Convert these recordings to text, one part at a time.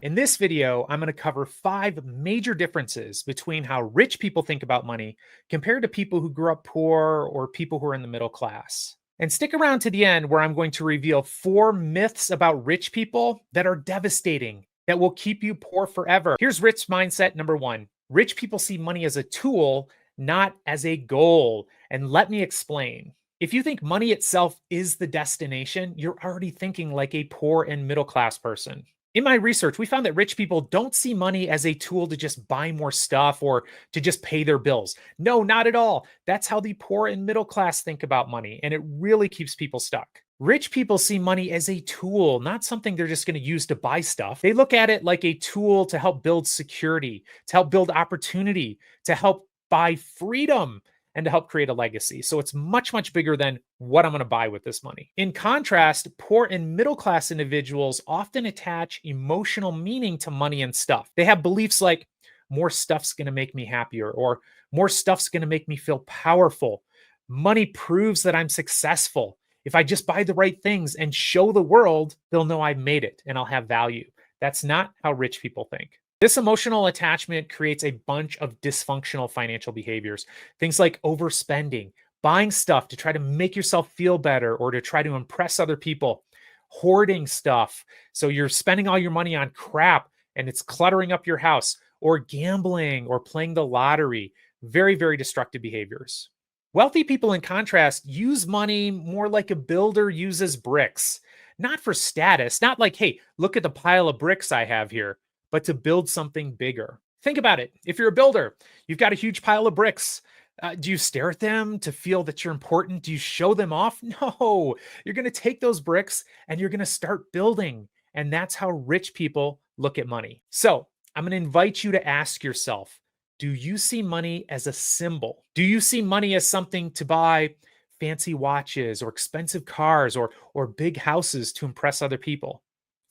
In this video, I'm going to cover 5 major differences between how rich people think about money compared to people who grew up poor or people who are in the middle class. And stick around to the end where I'm going to reveal 4 myths about rich people that are devastating, that will keep you poor forever. Here's rich mindset number 1. Rich people see money as a tool, not as a goal. And let me explain. If you think money itself is the destination, you're already thinking like a poor and middle class person. In my research, we found that rich people don't see money as a tool to just buy more stuff or to just pay their bills. No, not at all. That's how the poor and middle class think about money, and it really keeps people stuck. Rich people see money as a tool, not something they're just going to use to buy stuff. They look at it like a tool to help build security, to help build opportunity, to help buy freedom, and to help create a legacy. So it's much, much bigger than what I'm going to buy with this money. In contrast, poor and middle class individuals often attach emotional meaning to money and stuff. They have beliefs like more stuff's going to make me happier, or more stuff's going to make me feel powerful. Money proves that I'm successful. If I just buy the right things and show the world, they'll know I've made it and I'll have value. That's not how rich people think. This emotional attachment creates a bunch of dysfunctional financial behaviors. Things like overspending, buying stuff to try to make yourself feel better or to try to impress other people, hoarding stuff. So you're spending all your money on crap and it's cluttering up your house, or gambling or playing the lottery. Very, very destructive behaviors. Wealthy people, in contrast, use money more like a builder uses bricks, not for status, not like, hey, look at the pile of bricks I have here, but to build something bigger. Think about it. If you're a builder, you've got a huge pile of bricks. Do you stare at them to feel that you're important? Do you show them off? No, you're going to take those bricks and you're going to start building. And that's how rich people look at money. So I'm going to invite you to ask yourself, do you see money as a symbol? Do you see money as something to buy fancy watches or expensive cars or big houses to impress other people?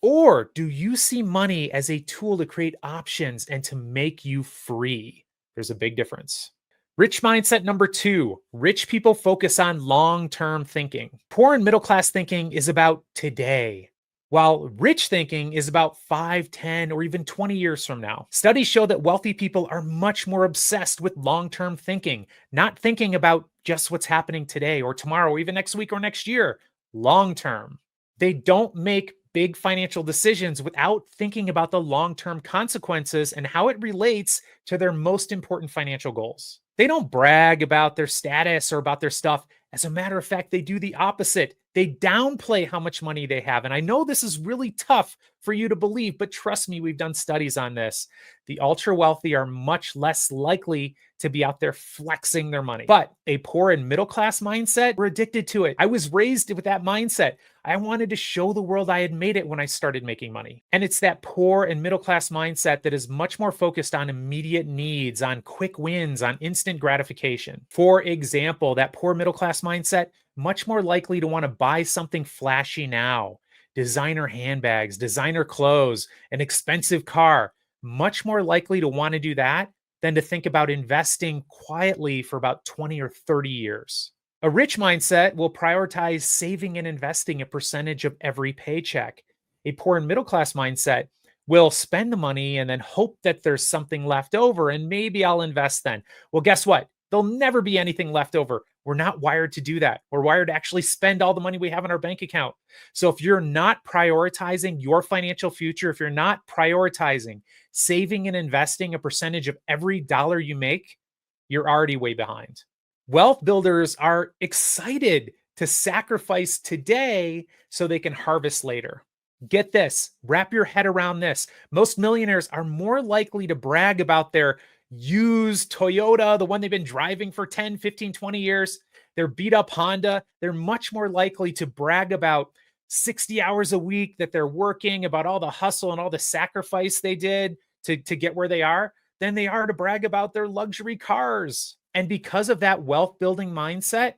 Or do you see money as a tool to create options and to make you free? There's a big difference. Rich mindset number 2, rich people focus on long-term thinking. Poor and middle class thinking is about today, while rich thinking is about 5, 10, or even 20 years from now. Studies show that wealthy people are much more obsessed with long-term thinking, not thinking about just what's happening today or tomorrow, or even next week or next year. Long-term. They don't make big financial decisions without thinking about the long-term consequences and how it relates to their most important financial goals. They don't brag about their status or about their stuff. As a matter of fact, they do the opposite. They downplay how much money they have. And I know this is really tough for you to believe, but trust me, we've done studies on this. The ultra wealthy are much less likely to be out there flexing their money. But a poor and middle class mindset, we're addicted to it. I was raised with that mindset. I wanted to show the world I had made it when I started making money. And it's that poor and middle class mindset that is much more focused on immediate needs, on quick wins, on instant gratification. For example, that poor middle class mindset, much more likely to want to buy something flashy now. Designer handbags, designer clothes, an expensive car. Much more likely to want to do that than to think about investing quietly for about 20 or 30 years. A rich mindset will prioritize saving and investing a percentage of every paycheck. A poor and middle class mindset will spend the money and then hope that there's something left over and maybe I'll invest then. Well, guess what? There'll never be anything left over. We're not wired to do that. We're wired to actually spend all the money we have in our bank account. So if you're not prioritizing your financial future, if you're not prioritizing saving and investing a percentage of every dollar you make, you're already way behind. Wealth builders are excited to sacrifice today so they can harvest later. Get this, wrap your head around this. Most millionaires are more likely to brag about their used Toyota, the one they've been driving for 10, 15, 20 years, their beat up Honda. They're much more likely to brag about 60 hours a week that they're working, about all the hustle and all the sacrifice they did to get where they are, than they are to brag about their luxury cars. And because of that wealth building mindset,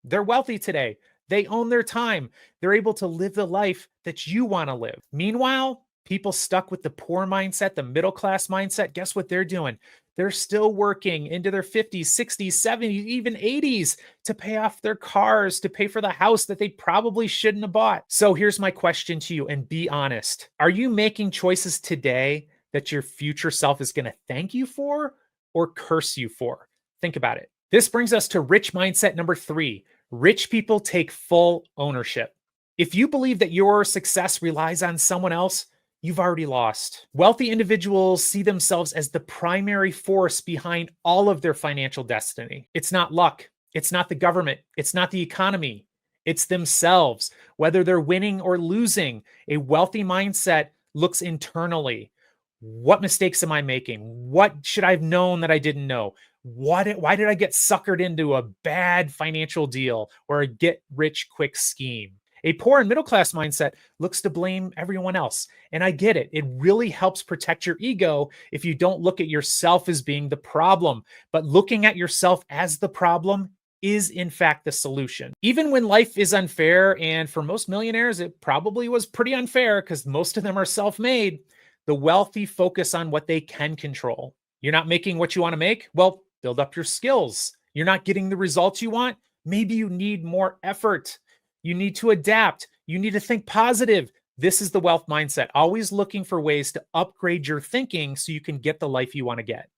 they're wealthy today. They own their time. They're able to live the life that you want to live. Meanwhile, people stuck with the poor mindset, the middle class mindset, guess what they're doing? They're still working into their 50s, 60s, 70s, even 80s to pay off their cars, to pay for the house that they probably shouldn't have bought. So here's my question to you, and be honest. Are you making choices today that your future self is going to thank you for or curse you for? Think about it. This brings us to rich mindset number 3. Rich people take full ownership. If you believe that your success relies on someone else, you've already lost. Wealthy individuals see themselves as the primary force behind all of their financial destiny. It's not luck. It's not the government. It's not the economy. It's themselves. Whether they're winning or losing, a wealthy mindset looks internally. What mistakes am I making? What should I have known that I didn't know? Why did I get suckered into a bad financial deal or a get rich quick scheme? A poor and middle class mindset looks to blame everyone else. And I get it. It really helps protect your ego if you don't look at yourself as being the problem. But looking at yourself as the problem is, in fact, the solution. Even when life is unfair, and for most millionaires, it probably was pretty unfair because most of them are self-made, the wealthy focus on what they can control. You're not making what you want to make? Well, build up your skills. You're not getting the results you want? Maybe you need more effort. You need to adapt. You need to think positive. This is the wealth mindset, always looking for ways to upgrade your thinking so you can get the life you want to get.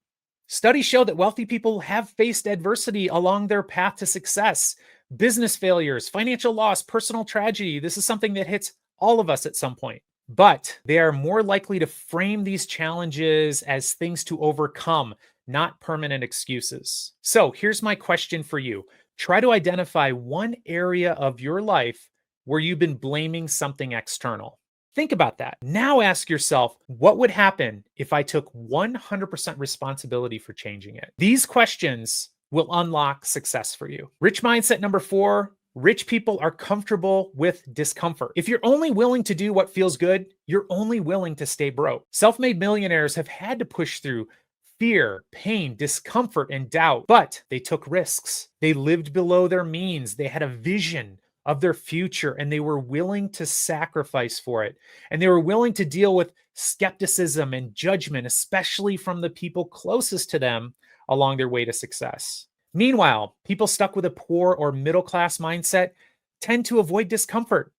Studies show that wealthy people have faced adversity along their path to success. Business failures, financial loss, personal tragedy. This is something that hits all of us at some point. But they are more likely to frame these challenges as things to overcome, not permanent excuses. So here's my question for you. Try to identify one area of your life where you've been blaming something external. Think about that. Now ask yourself, what would happen if I took 100% responsibility for changing it? These questions will unlock success for you. Rich mindset number 4, rich people are comfortable with discomfort. If you're only willing to do what feels good, you're only willing to stay broke. Self-made millionaires have had to push through fear, pain, discomfort, and doubt, but they took risks. They lived below their means. They had a vision of their future, and they were willing to sacrifice for it. And they were willing to deal with skepticism and judgment, especially from the people closest to them along their way to success. Meanwhile, people stuck with a poor or middle-class mindset tend to avoid discomfort.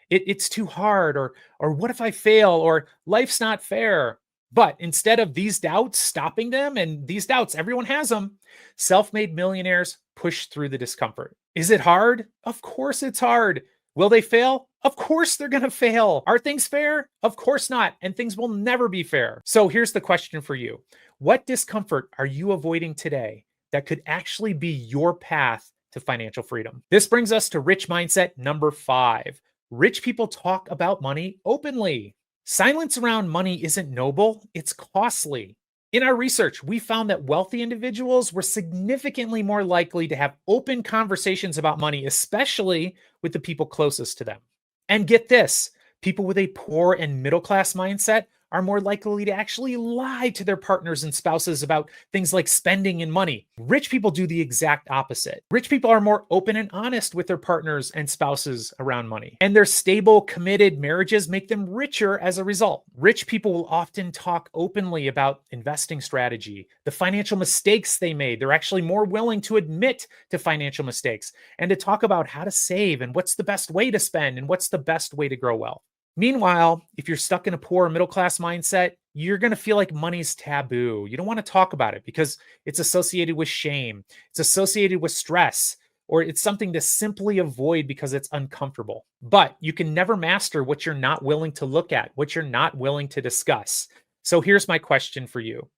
It's too hard, or what if I fail, or life's not fair. But instead of these doubts stopping them, and these doubts, everyone has them, self-made millionaires push through the discomfort. Is it hard? Of course it's hard. Will they fail? Of course they're going to fail. Are things fair? Of course not. And things will never be fair. So here's the question for you. What discomfort are you avoiding today that could actually be your path to financial freedom? This brings us to rich mindset number 5. Rich people talk about money openly. Silence around money isn't noble, it's costly. In our research, we found that wealthy individuals were significantly more likely to have open conversations about money, especially with the people closest to them. And get this, people with a poor and middle class mindset are more likely to actually lie to their partners and spouses about things like spending and money. Rich people do the exact opposite. Rich people are more open and honest with their partners and spouses around money. And their stable, committed marriages make them richer as a result. Rich people will often talk openly about investing strategy, the financial mistakes they made. They're actually more willing to admit to financial mistakes and to talk about how to save and what's the best way to spend and what's the best way to grow wealth. Meanwhile, if you're stuck in a poor middle class mindset, you're going to feel like money's taboo. You don't want to talk about it because it's associated with shame. It's associated with stress, or it's something to simply avoid because it's uncomfortable. But you can never master what you're not willing to look at, what you're not willing to discuss. So here's my question for you.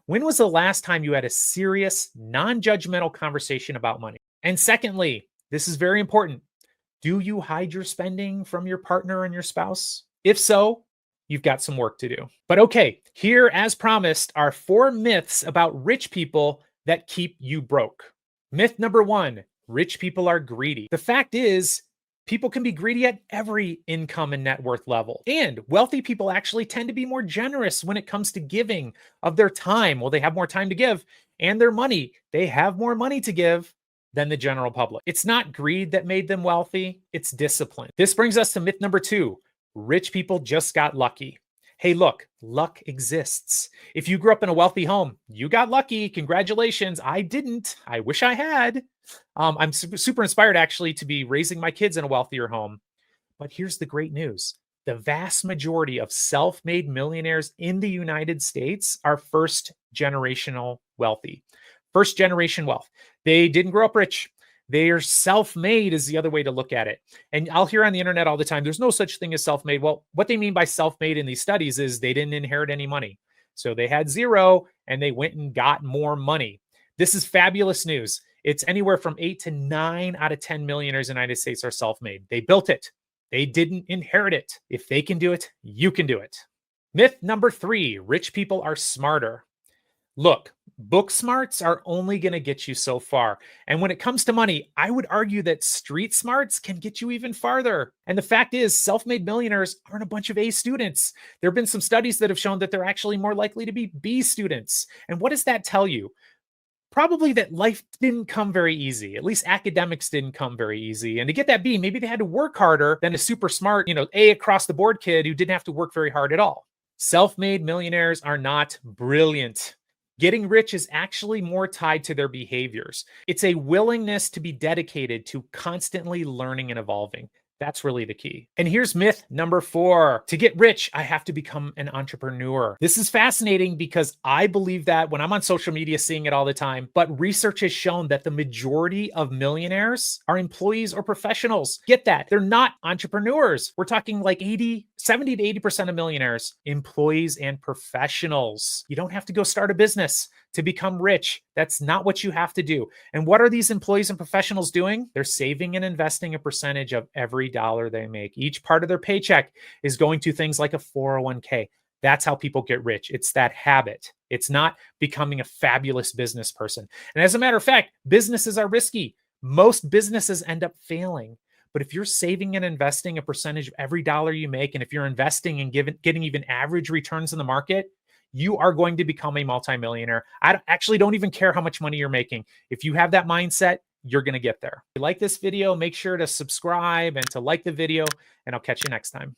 When was the last time you had a serious, non-judgmental conversation about money? And secondly, this is very important. Do you hide your spending from your partner and your spouse? If so, you've got some work to do. But okay, here, as promised, are 4 myths about rich people that keep you broke. Myth number 1, rich people are greedy. The fact is, people can be greedy at every income and net worth level. And wealthy people actually tend to be more generous when it comes to giving of their time. Well, they have more time to give, and their money. They have more money to give than the general public. It's not greed that made them wealthy, it's discipline. This brings us to myth number 2. Rich people just got lucky. Hey, look, luck exists. If you grew up in a wealthy home, you got lucky. Congratulations. I didn't. I wish I had. I'm super inspired actually to be raising my kids in a wealthier home. But here's the great news. The vast majority of self-made millionaires in the United States are first generational wealthy. First generation wealth. They didn't grow up rich. They are self-made is the other way to look at it. And I'll hear on the internet all the time, there's no such thing as self-made. Well, what they mean by self-made in these studies is they didn't inherit any money. So they had zero and they went and got more money. This is fabulous news. It's anywhere from 8 to 9 out of 10 millionaires in the United States are self-made. They built it. They didn't inherit it. If they can do it, you can do it. Myth number 3, rich people are smarter. Look, book smarts are only going to get you so far. And when it comes to money, I would argue that street smarts can get you even farther. And the fact is, self-made millionaires aren't a bunch of A students. There have been some studies that have shown that they're actually more likely to be B students. And what does that tell you? Probably that life didn't come very easy. At least academics didn't come very easy. And to get that B, maybe they had to work harder than a super smart, A across the board kid who didn't have to work very hard at all. Self-made millionaires are not brilliant. Getting rich is actually more tied to their behaviors. It's a willingness to be dedicated to constantly learning and evolving. That's really the key. And here's myth number 4. To get rich, I have to become an entrepreneur. This is fascinating because I believe that when I'm on social media seeing it all the time, but research has shown that the majority of millionaires are employees or professionals. Get that. They're not entrepreneurs. We're talking like 70 to 80% of millionaires, employees and professionals. You don't have to go start a business to become rich. That's not what you have to do. And what are these employees and professionals doing? They're saving and investing a percentage of every dollar they make. Each part of their paycheck is going to things like a 401k. That's how people get rich. It's that habit. It's not becoming a fabulous business person. And as a matter of fact, businesses are risky. Most businesses end up failing. But if you're saving and investing a percentage of every dollar you make, and if you're investing and getting even average returns in the market, you are going to become a multimillionaire. I actually don't even care how much money you're making. If you have that mindset, you're going to get there. If you like this video, make sure to subscribe and to like the video, and I'll catch you next time.